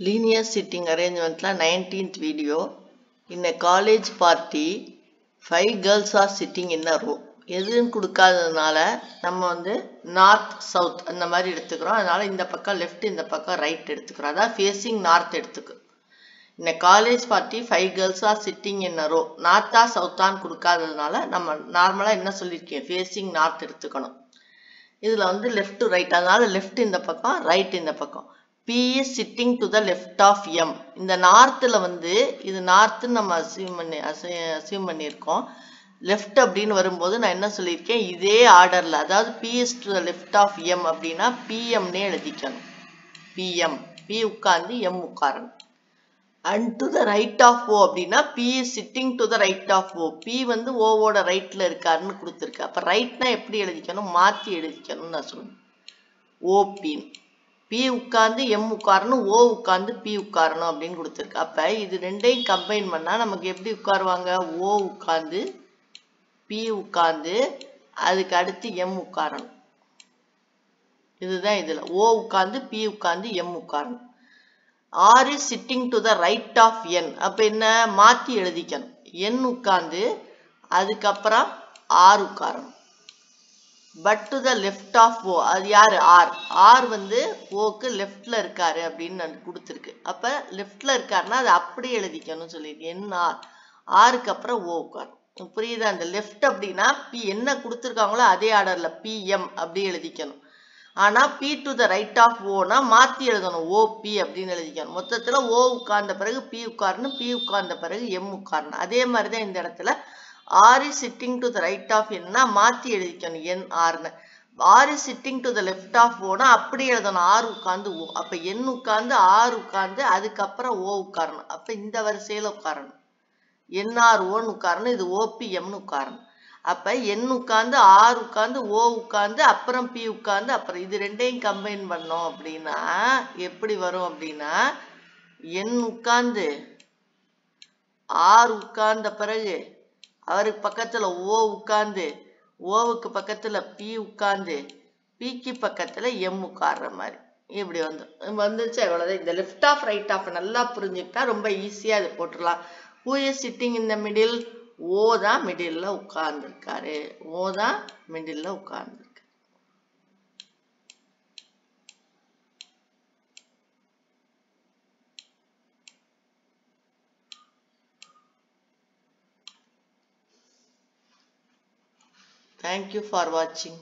Linear sitting arrangement la 19th video. In a college party, 5 girls are sitting in a row. எதுவும் கொடுக்காததுனால நம்ம வந்து north south அந்த மாதிரி எடுத்துக்கிறோம். அதனால இந்த பக்கம் லெஃப்ட் இந்த பக்கம் ரைட் எடுத்துக்கிறோம். அதான் ஃபேசிங் நார்த் எடுத்துக்கு. In a college party, 5 girls are sitting in a row. நார்த்தா சவுத்தான்னு கொடுக்காததுனால நம்ம நார்மலா என்ன சொல்லியிருக்கேன், ஃபேசிங் நார்த் எடுத்துக்கணும். இதுல வந்து லெஃப்ட் ரைட், அதனால லெஃப்ட் இந்த பக்கம் ரைட் இந்த பக்கம். P is sitting to the left of M. இந்த நார்த்தில் வந்து இது நார்த்துன்னு நம்ம அசியூம் பண்ணியிருக்கோம். லெஃப்ட் அப்படின்னு வரும்போது நான் என்ன சொல்லியிருக்கேன், இதே ஆர்டரில், அதாவது P is to the left of M அப்படின்னா PMனே எழுதிக்கணும். PM, P உட்கார்ந்து M உட்காரணும். And to the right of O அப்படின்னா P is sitting to the right of O. P வந்து ஓவோட ரைட்டில் இருக்காருன்னு கொடுத்துருக்கு. அப்போ ரைட்னா எப்படி எழுதிக்கணும், மாற்றி எழுதிக்கணும்னு நான் சொல்லுவேன். ஓபின்னு P உட்கார்ந்து M உட்காரணும், O உட்கார்ந்து P உட்காரணும் அப்படின்னு கொடுத்துருக்கு. அப்போ இது ரெண்டையும் கம்பைன் பண்ணால் நமக்கு எப்படி உட்காருவாங்க, O உட்கார்ந்து P உட்கார்ந்து அதுக்கு அடுத்து M உட்காரணும். இதுதான் இதில் O உட்கார்ந்து P உட்கார்ந்து M உட்காரணும். R is sitting to the right of N. அப்போ என்ன மாற்றி எழுதிக்கணும், N உட்கார்ந்து அதுக்கப்புறம் R உட்காரணும். But to the left of O, அது யாரு, ஆர். ஆர் வந்து ஓக்கு லெஃப்ட்ல இருக்காரு அப்படின்னு கொடுத்துருக்கு. அப்ப லெஃப்ட்ல இருக்காருன்னா அது அப்படியே எழுதிக்கணும்னு சொல்லியிருக்கு. என் ஆர், ஆருக்கு அப்புறம் ஓ உட்காரும். புரியுதா? அந்த லெஃப்ட் அப்படின்னா பி என்ன கொடுத்துருக்காங்களோ அதே ஆர்டர்ல பிஎம் அப்படி எழுதிக்கணும். ஆனா B to the right of ஓனா மாத்தி எழுதணும், ஓபி அப்படின்னு எழுதிக்கணும். மொத்தத்துல ஓ உட்கார்ந்த பிறகு பி உட்காரணும், பி உட்கார்ந்த பிறகு எம் உட்காரணும். அதே மாதிரிதான் இந்த இடத்துல R is sitting to the right of N னா மாத்தி எழுதிக்கணும், N R னு. R is sitting to the left of O னா அப்படி எழுதணும், R உட்கார்ந்து O. அப்ப N உட்கார்ந்து R உட்கார்ந்து அதுக்கப்புறம் O உட்காரணும். அப்ப இந்த வரிசையில உட்காரணும், NR O உட்காரணும். இது OPM உட்காரணும். அப்ப N உட்கார்ந்து R உட்கார்ந்து O உட்கார்ந்து அப்புறம் P உட்கார்ந்து அப்புறம் இது ரெண்டையும் கம்பைன் பண்ணோம் அப்படின்னா எப்படி வரும் அப்படின்னா, N உட்கார்ந்து R உட்கார்ந்த பிறகு அவருக்கு பக்கத்துல ஓ உட்கார்ந்து, ஓவுக்கு பக்கத்துல பி உட்கார்ந்து, பிக்கு பக்கத்துல எம் உட்கார்ற மாதிரி இப்படி வந்துச்சு. அவ்வளவுதான். இந்த லெஃப்ட் ஆஃப் ரைட் ஆஃப் நல்லா புரிஞ்சுக்கிட்டா ரொம்ப ஈஸியா இது போட்டுடலாம். Who is sitting in the middle, O தான் மிடில்ல உட்கார்ந்து இருக்காரு, ஓ தான் மிடில்ல உட்கார்ந்து. Thank you for watching.